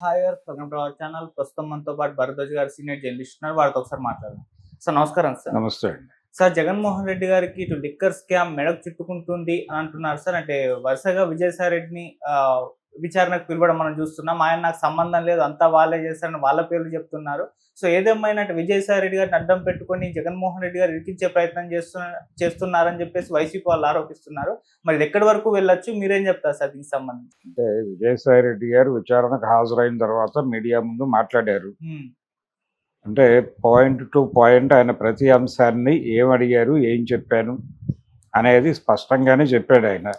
Hi గారు, welcome to our channel. ప్రస్తుతం మనతో పాటు భరద్వాజ్ గారు సీనియర్ జర్నలిస్ట్ ఉన్నారు. వారితో ఒకసారి మాట్లాడదాం. సార్ నమస్కారం సార్. నమస్తే అండి. సార్, జగన్మోహన్ రెడ్డి గారికి ఇటు లిక్కర్ స్కామ్ మెడకు చుట్టుకుంటుంది అని అంటున్నారు సార్. అంటే వరుసగా విజయసాయి రెడ్డిని విచారణకు పిలవడం మనం చూస్తున్నాం. ఆయన నాకు సంబంధం లేదు, అంతా వాళ్ళే చేస్తారని వాళ్ళ పేర్లు చెప్తున్నారు. సో ఏదేమైనా విజయసాయి రెడ్డి గారిని అడ్డం పెట్టుకొని జగన్మోహన్ రెడ్డి గారు ఇరికించే ప్రయత్నం చేస్తున్నారని చెప్పేసి వైసీపీ వాళ్ళు ఆరోపిస్తున్నారు. మరి ఇది ఎక్కడి వరకు వెళ్ళొచ్చు, మీరేం చెప్తారు సార్ దీనికి సంబంధించి? అంటే విజయసాయి రెడ్డి గారు విచారణకు హాజరైన తర్వాత మీడియా ముందు మాట్లాడారు. అంటే పాయింట్ టు పాయింట్ ఆయన ప్రతి అంశాన్ని ఏమడిగారు, ఏం చెప్పాను అనేది స్పష్టంగానే చెప్పాడు ఆయన.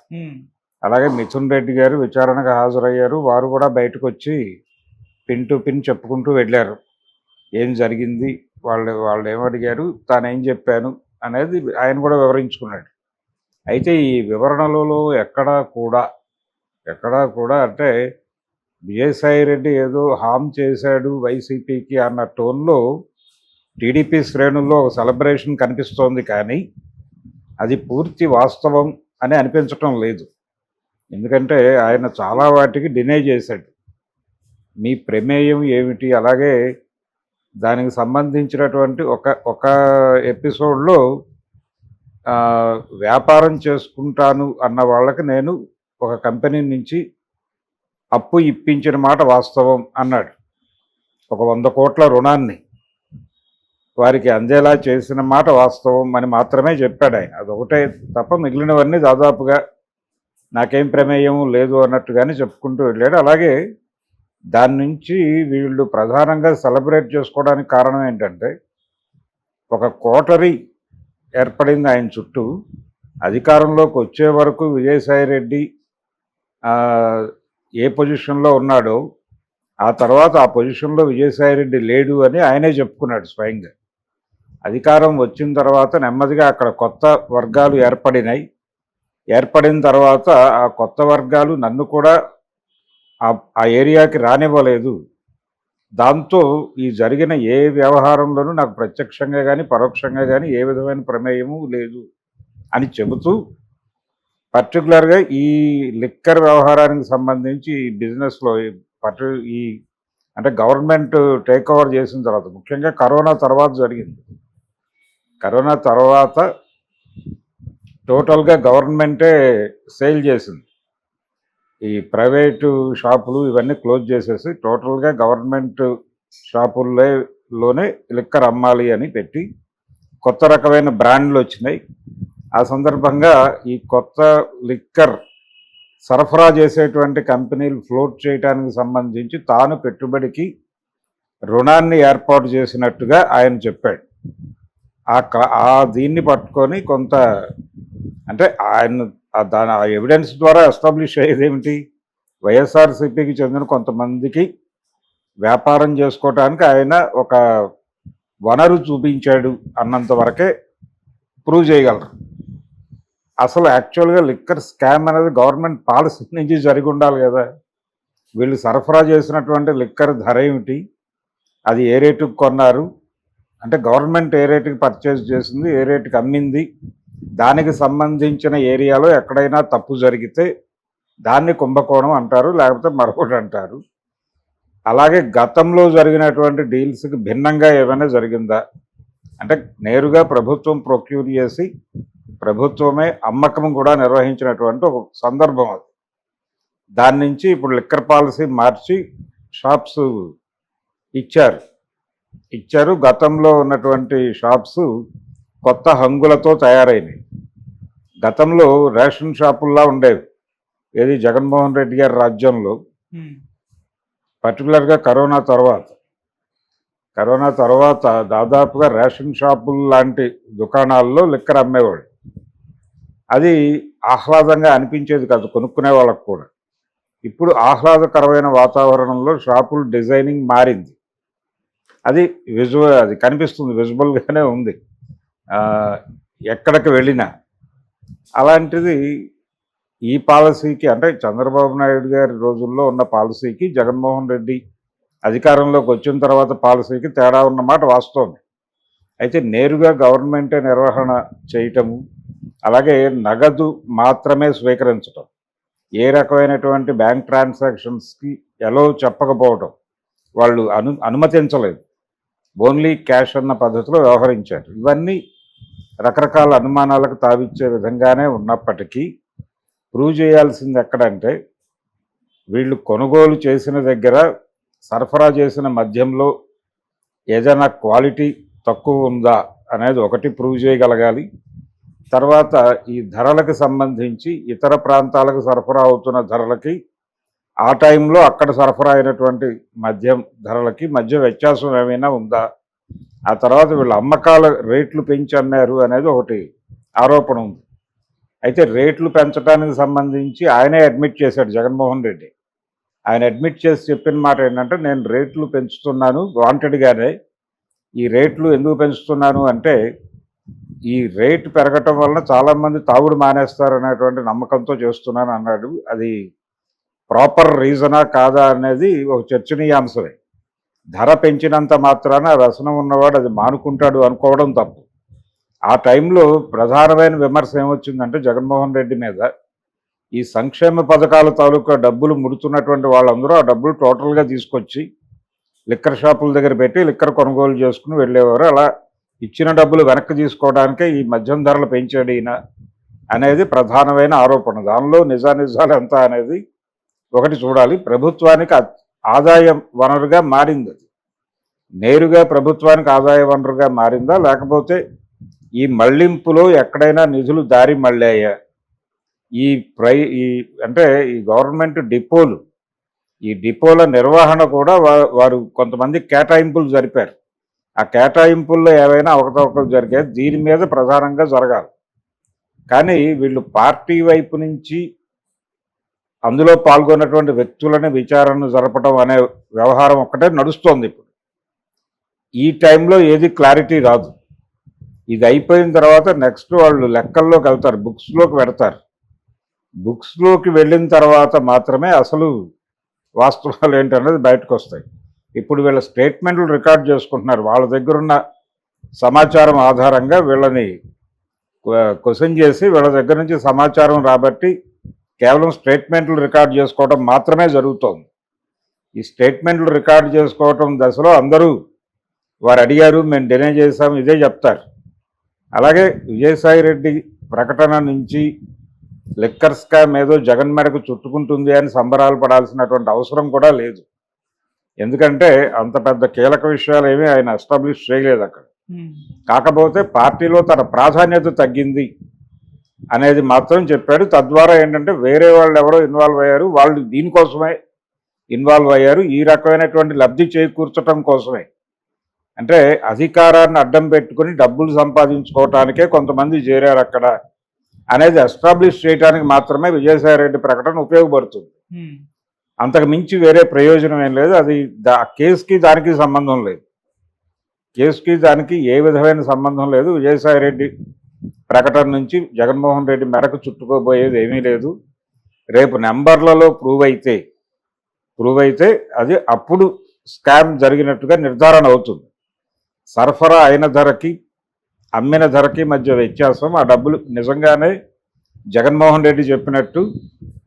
అలాగే మిథున్ రెడ్డి గారు విచారణకు హాజరయ్యారు. వారు కూడా బయటకు వచ్చి పిన్ టు పిన్ చెప్పుకుంటూ వెళ్ళారు. ఏం జరిగింది, వాళ్ళు ఏమడిగారు, తాను ఏం చెప్పాను అనేది ఆయన కూడా వివరించుకున్నాడు. అయితే ఈ వివరణలలో ఎక్కడా కూడా అంటే విజయసాయి రెడ్డి ఏదో హామ్ చేశాడు వైసీపీకి అన్న టోన్లో టీడీపీ శ్రేణుల్లో ఒక సెలబ్రేషన్ కనిపిస్తోంది, కానీ అది పూర్తి వాస్తవం అని అనిపించటం లేదు. ఎందుకంటే ఆయన చాలా వాటికి డినై చేశాడు. మీ ప్రమేయం ఏమిటి, అలాగే దానికి సంబంధించినటువంటి ఒక ఎపిసోడ్లో వ్యాపారం చేసుకుంటాను అన్న వాళ్ళకి నేను ఒక కంపెనీ నుంచి అప్పు ఇప్పించిన మాట వాస్తవం అన్నాడు. ఒక 100 కోట్ల రుణాన్ని వారికి అందేలా చేసిన మాట వాస్తవం అని మాత్రమే చెప్పాడు ఆయన. అదొకటే తప్ప మిగిలినవన్నీ దాదాపుగా నాకేం ప్రమేయం లేదు అన్నట్టుగానే చెప్పుకుంటూ వెళ్ళాడు. అలాగే దాని నుంచి వీళ్ళు ప్రధానంగా సెలబ్రేట్ చేసుకోవడానికి కారణం ఏంటంటే ఒక కోటరీ ఏర్పడింది ఆయన చుట్టూ. అధికారంలోకి వచ్చే వరకు విజయసాయి రెడ్డి ఏ పొజిషన్లో ఉన్నాడో ఆ తర్వాత ఆ పొజిషన్లో విజయసాయి రెడ్డి లేడు అని ఆయనే చెప్పుకున్నాడు స్వయంగా. అధికారం వచ్చిన తర్వాత నెమ్మదిగా అక్కడ కొత్త వర్గాలు ఏర్పడిన తర్వాత ఆ కొత్త వర్గాలు నన్ను కూడా ఆ ఏరియాకి రానివ్వలేదు. దాంతో ఈ జరిగిన ఏ వ్యవహారంలోనూ నాకు ప్రత్యక్షంగా కానీ పరోక్షంగా కానీ ఏ విధమైన ప్రమేయము లేదు అని చెబుతూ, పర్టికులర్గా ఈ లిక్కర్ వ్యవహారానికి సంబంధించి ఈ బిజినెస్లో ఈ అంటే గవర్నమెంట్ టేక్ ఓవర్ చేసిన తర్వాత, ముఖ్యంగా కరోనా తర్వాత జరిగింది. కరోనా తర్వాత టోటల్గా గవర్నమెంటే సేల్ చేసింది. ఈ ప్రైవేటు షాపులు ఇవన్నీ క్లోజ్ చేసేసి టోటల్గా గవర్నమెంట్ షాపుల్లోనే లిక్కర్ అమ్మాలి అని పెట్టి కొత్త రకమైన బ్రాండ్లు వచ్చినాయి. ఆ సందర్భంగా ఈ కొత్త లిక్కర్ సరఫరా చేసేటువంటి కంపెనీలు ఫ్లోట్ చేయడానికి సంబంధించి తాను పెట్టుబడికి రుణాన్ని ఏర్పాటు చేసినట్టుగా ఆయన చెప్పాడు. దీన్ని పట్టుకొని కొంత అంటే ఆయన దాని ఎవిడెన్స్ ద్వారా ఎస్టాబ్లిష్ అయ్యేది ఏమిటి, వైఎస్ఆర్సీపీకి చెందిన కొంతమందికి వ్యాపారం చేసుకోవటానికి ఆయన ఒక వనరు చూపించాడు అన్నంత వరకే ప్రూవ్ చేయగలరు. అసలు యాక్చువల్గా లిక్కర్ స్కామ్ అనేది గవర్నమెంట్ పాలసీ నుంచి జరిగి ఉండాలి కదా. వీళ్ళు సరఫరా చేసినటువంటి లిక్కర్ ధర ఏమిటి, అది ఏ రేటుకి కొన్నారు, అంటే గవర్నమెంట్ ఏ రేటుకి పర్చేజ్ చేసింది, ఏ రేటుకి అమ్మింది, దానికి సంబంధించిన ఏరియాలో ఎక్కడైనా తప్పు జరిగితే దాన్ని కుంభకోణం అంటారు, లేకపోతే మరొకటి అంటారు. అలాగే గతంలో జరిగినటువంటి డీల్స్కి భిన్నంగా ఏమైనా జరిగిందా, అంటే నేరుగా ప్రభుత్వం ప్రొక్యూర్ చేసి ప్రభుత్వమే అమ్మకం కూడా నిర్వహించినటువంటి ఒక సందర్భం అది. దాని నుంచి ఇప్పుడు లిక్కర్ పాలసీ మార్చి షాప్స్ ఇచ్చారు. గతంలో ఉన్నటువంటి షాప్స్ కొత్త హంగులతో తయారైనవి. గతంలో రేషన్ షాపుల్లా ఉండేవి ఏది జగన్మోహన్ రెడ్డి గారి రాజ్యంలో. పర్టికులర్గా కరోనా తర్వాత దాదాపుగా రేషన్ షాపులు లాంటి దుకాణాల్లో లిక్కర్ అమ్మేవాడు. అది ఆహ్లాదంగా అనిపించేది కాదు కొనుక్కునే వాళ్ళకు కూడా. ఇప్పుడు ఆహ్లాదకరమైన వాతావరణంలో షాపులు డిజైనింగ్ మారింది. అది కనిపిస్తుంది, విజువల్గానే ఉంది ఎక్కడికి వెళ్ళినా. అలాంటిది ఈ పాలసీకి, అంటే చంద్రబాబు నాయుడు గారి రోజుల్లో ఉన్న పాలసీకి జగన్మోహన్ రెడ్డి అధికారంలోకి వచ్చిన తర్వాత పాలసీకి తేడా ఉన్నమాట వాస్తవం. అయితే నేరుగా గవర్నమెంటే నిర్వహణ చేయటము, అలాగే నగదు మాత్రమే స్వీకరించటం, ఏ రకమైనటువంటి బ్యాంక్ ట్రాన్సాక్షన్స్కి ఎలో చెప్పకపోవడం, వాళ్ళు అనుమతించలేదు, ఓన్లీ క్యాష్ అన్న పద్ధతిలో వ్యవహరించారు. ఇవన్నీ రకరకాల అనుమానాలకు తావిచ్చే విధంగానే ఉన్నప్పటికీ ప్రూవ్ చేయాల్సింది ఎక్కడంటే వీళ్ళు కొనుగోలు చేసిన దగ్గర సరఫరా చేసిన మద్యంలో ఏదైనా క్వాలిటీ తక్కువ ఉందా అనేది ఒకటి ప్రూవ్ చేయగలగాలి. తర్వాత ఈ ధరలకు సంబంధించి ఇతర ప్రాంతాలకు సరఫరా అవుతున్న ధరలకి ఆ టైంలో అక్కడ సరఫరా అయినటువంటి మద్యం ధరలకి మధ్య వ్యత్యాసం ఏమైనా ఉందా, ఆ తర్వాత వీళ్ళ అమ్మకాల రేట్లు పెంచి అమ్మారు అనేది ఒకటి ఆరోపణ ఉంది. అయితే రేట్లు పెంచడానికి సంబంధించి ఆయనే అడ్మిట్ చేశాడు జగన్మోహన్ రెడ్డి. ఆయన అడ్మిట్ చేసి చెప్పిన మాట ఏంటంటే, నేను రేట్లు పెంచుతున్నాను వాంటెడ్గానే. ఈ రేట్లు ఎందుకు పెంచుతున్నాను అంటే, ఈ రేటు పెరగటం వలన చాలామంది తాగుడు మానేస్తారు అనేటువంటి నమ్మకంతో చేస్తున్నాను అన్నాడు. అది ప్రాపర్ రీజనా కాదా అనేది ఒక చర్చనీయాంశమే. ధర పెంచినంత మాత్రాన వ్యసనం ఉన్నవాడు అది మానుకుంటాడు అనుకోవడం తప్పు. ఆ టైంలో ప్రధానమైన విమర్శ ఏమొచ్చిందంటే జగన్మోహన్ రెడ్డి మీద, ఈ సంక్షేమ పథకాల తాలూకా డబ్బులు ముడుతున్నటువంటి వాళ్ళందరూ ఆ డబ్బులు టోటల్గా తీసుకొచ్చి లిక్కర్ షాపుల దగ్గర పెట్టి లిక్కర్ కొనుగోలు చేసుకుని వెళ్ళేవారు. అలా ఇచ్చిన డబ్బులు వెనక్కి తీసుకోవడానికే ఈ మద్యం ధరలు పెంచాడు ఈయన అనేది ప్రధానమైన ఆరోపణ. దానిలో నిజానిజాలు ఎంత అనేది ఒకటి చూడాలి. ప్రభుత్వానికి ఆదాయ వనరుగా మారింది, అది నేరుగా ప్రభుత్వానికి ఆదాయ వనరుగా మారిందా, లేకపోతే ఈ మళ్లింపులో ఎక్కడైనా నిధులు దారి మళ్ళాయా? ఈ అంటే ఈ గవర్నమెంట్ డిపోలు, ఈ డిపోల నిర్వహణ కూడా వారు కొంతమంది కేటాయింపులు జరిపారు. ఆ కేటాయింపుల్లో ఏవైనా అవకతవకలు జరిగాయి, దీని మీద ప్రధానంగా జరగాలి. కానీ వీళ్ళు పార్టీ వైపు నుంచి అందులో పాల్గొన్నటువంటి వ్యక్తులని విచారణ జరపడం అనే వ్యవహారం ఒక్కటే నడుస్తోంది ఇప్పుడు. ఈ టైంలో ఏది క్లారిటీ రాదు. ఇది అయిపోయిన తర్వాత నెక్స్ట్ వాళ్ళు లెక్కల్లోకి వెళ్తారు, బుక్స్లోకి పెడతారు. బుక్స్లోకి వెళ్ళిన తర్వాత మాత్రమే అసలు వాస్తవాలు ఏంటనేది బయటకు వస్తాయి. ఇప్పుడు వీళ్ళ స్టేట్మెంట్లు రికార్డ్ చేసుకుంటున్నారు. వాళ్ళ దగ్గర ఉన్న సమాచారం ఆధారంగా వీళ్ళని క్వశ్చన్ చేసి వీళ్ళ దగ్గర నుంచి సమాచారం రాబట్టి కేవలం స్టేట్మెంట్లు రికార్డ్ చేసుకోవడం మాత్రమే జరుగుతోంది. ఈ స్టేట్మెంట్లు రికార్డ్ చేసుకోవటం దశలో అందరూ వారు అడిగారు, మేము డినై చేశాము, ఇదే చెప్తారు. అలాగే విజయసాయి రెడ్డి ప్రకటన నుంచి లిక్కర్ స్కామ్ ఏదో జగన్ మేరకు చుట్టుకుంటుంది అని సంబరాలు పడాల్సినటువంటి అవసరం కూడా లేదు. ఎందుకంటే అంత పెద్ద కీలక విషయాలు ఏమీ ఆయన ఎస్టాబ్లిష్ చేయలేదు అక్కడ. కాకపోతే పార్టీలో తన ప్రాధాన్యత తగ్గింది అనేది మాత్రం చెప్పాడు. తద్వారా ఏంటంటే వేరే వాళ్ళు ఎవరో ఇన్వాల్వ్ అయ్యారు, వాళ్ళు దీనికోసమే ఇన్వాల్వ్ అయ్యారు, ఈ రకమైనటువంటి లబ్ధి చేకూర్చడం కోసమే. అంటే అధికారాన్ని అడ్డం పెట్టుకుని డబ్బులు సంపాదించుకోవటానికే కొంతమంది చేరారు అక్కడ అనేది ఎస్టాబ్లిష్ చేయడానికి మాత్రమే విజయసాయిరెడ్డి ప్రకటన ఉపయోగపడుతుంది. అంతకు మించి వేరే ప్రయోజనం ఏం లేదు. అది కేసుకి దానికి సంబంధం లేదు, కేసుకి దానికి ఏ విధమైన సంబంధం లేదు. విజయసాయిరెడ్డి ప్రకటన నుంచి జగన్మోహన్ రెడ్డి మెడకు చుట్టుకోబోయేది ఏమీ లేదు. రేపు నెంబర్లలో ప్రూవ్ అయితే అది అప్పుడు స్కామ్ జరిగినట్టుగా నిర్ధారణ అవుతుంది. సరఫరా అయిన ధరకి అమ్మిన ధరకి మధ్య వ్యత్యాసం, ఆ డబ్బులు నిజంగానే జగన్మోహన్ రెడ్డి చెప్పినట్టు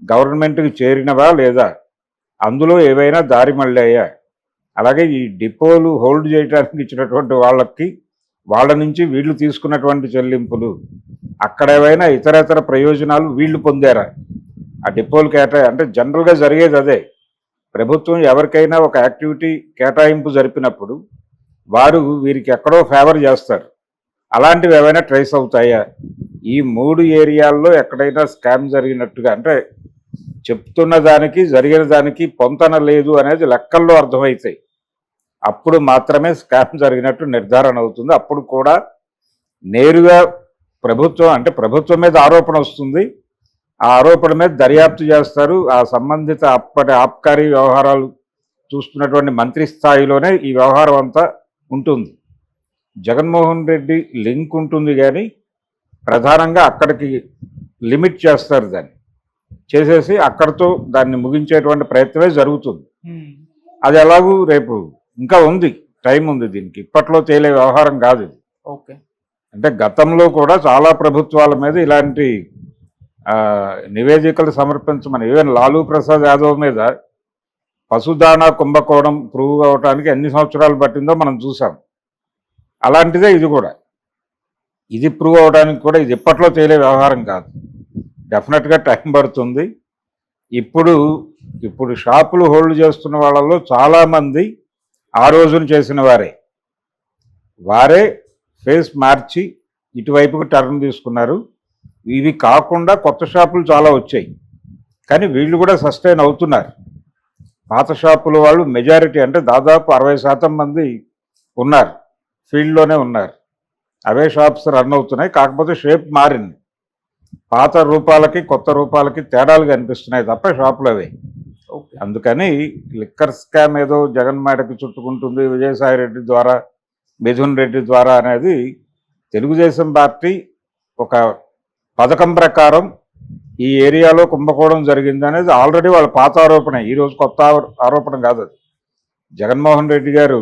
గవర్నమెంట్కి చేరినవా లేదా, అందులో ఏవైనా దారి మళ్ళాయా, అలాగే ఈ డిపోలు హోల్డ్ చేయడానికి ఇచ్చినటువంటి వాళ్ళ నుంచి వీళ్ళు తీసుకున్నటువంటి చెల్లింపులు, అక్కడ ఏవైనా ఇతరేతర ప్రయోజనాలు వీళ్ళు పొందారా, ఆ డిపోలు అంటే జనరల్గా జరిగేది అదే. ప్రభుత్వం ఎవరికైనా ఒక యాక్టివిటీ కేటాయింపు జరిపినప్పుడు వారు వీరికి ఎక్కడో ఫేవర్ చేస్తారు. అలాంటివి ఏవైనా ట్రేస్ అవుతాయా? ఈ 3 ఏరియాల్లో ఎక్కడైనా స్కామ్ జరిగినట్టుగా, అంటే చెప్తున్న దానికి జరిగిన దానికి పొంతన లేదు అనేది లెక్కల్లో అర్థమవుతాయి. అప్పుడు మాత్రమే స్కామ్ జరిగినట్టు నిర్ధారణ అవుతుంది. అప్పుడు కూడా నేరుగా ప్రభుత్వం మీద ఆరోపణ వస్తుంది. ఆ ఆరోపణ మీద దర్యాప్తు చేస్తారు. ఆ సంబంధిత అప్పటి ఆబ్కారీ వ్యవహారాలు చూస్తున్నటువంటి మంత్రి స్థాయిలోనే ఈ వ్యవహారం అంతా ఉంటుంది. జగన్మోహన్ రెడ్డి లింక్ ఉంటుంది, కానీ ప్రధానంగా అక్కడికి లిమిట్ చేస్తారు, దాన్ని చేసేసి అక్కడితో దాన్ని ముగించేటువంటి ప్రయత్నమే జరుగుతుంది. అది ఎలాగూ రేపు ఇంకా ఉంది, టైం ఉంది, దీనికి ఇప్పట్లో తేలే వ్యవహారం కాదు ఇది. ఓకే. అంటే గతంలో కూడా చాలా ప్రభుత్వాల మీద ఇలాంటి నివేదికలు సమర్పించమని, ఈవెన్ లాలూ ప్రసాద్ యాదవ్ మీద పశుదానా కుంభకోణం ప్రూవ్ అవడానికి ఎన్ని సంవత్సరాలు పట్టిందో మనం చూసాం. అలాంటిదే ఇది కూడా. ఇది ప్రూవ్ అవడానికి కూడా ఇది ఇప్పట్లో తేలే వ్యవహారం కాదు. డెఫినెట్గా టైం పడుతుంది. ఇప్పుడు షాపులు హోల్డ్ చేస్తున్న వాళ్ళలో చాలామంది ఆ రోజున చేసిన వారే ఫేస్ మార్చి ఇటువైపుకు టర్న్ తీసుకున్నారు. ఇవి కాకుండా కొత్త షాపులు చాలా వచ్చాయి, కానీ వీళ్ళు కూడా సస్టైన్ అవుతున్నారు. పాత షాపుల వాళ్ళు మెజారిటీ, అంటే దాదాపు 60% మంది ఉన్నారు, ఫీల్డ్లోనే ఉన్నారు. అవే షాప్స్ రన్ అవుతున్నాయి. కాకపోతే షేప్ మారింది. పాత రూపాలకి కొత్త రూపాలకి తేడాలు కనిపిస్తున్నాయి తప్ప షాపులు అవే. ఓకే. అందుకని లిక్కర్ స్కామ్ ఏదో జగన్ మేడకి చుట్టుకుంటుంది విజయసాయి రెడ్డి ద్వారా, మిథున్ రెడ్డి ద్వారా అనేది తెలుగుదేశం పార్టీ ఒక పథకం ప్రకారం ఈ ఏరియాలో కుంభకోణం జరిగింది అనేది ఆల్రెడీ వాళ్ళ పాత ఆరోపణ. ఈరోజు కొత్త ఆరోపణ కాదు అది. జగన్మోహన్ రెడ్డి గారు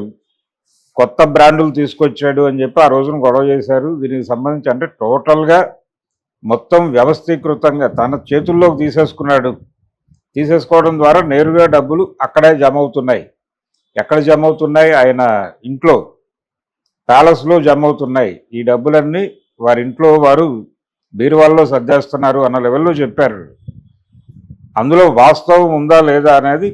కొత్త బ్రాండులు తీసుకొచ్చాడు అని చెప్పి ఆ రోజున గొడవ చేశారు. దీనికి సంబంధించి అంటే టోటల్గా మొత్తం వ్యవస్థీకృతంగా తన చేతుల్లోకి తీసేసుకున్నాడు. తీసేసుకోవడం ద్వారా నేరుగా డబ్బులు అక్కడే జమ అవుతున్నాయి. ఎక్కడ జమ అవుతున్నాయి? ఆయన ఇంట్లో, ప్యాలెస్లో జమ అవుతున్నాయి. ఈ డబ్బులన్నీ వారి ఇంట్లో వారు బీరువాల్లో సర్దేస్తున్నారు అన్న లెవెల్లో చెప్పారు. అందులో వాస్తవం ఉందా లేదా అనేది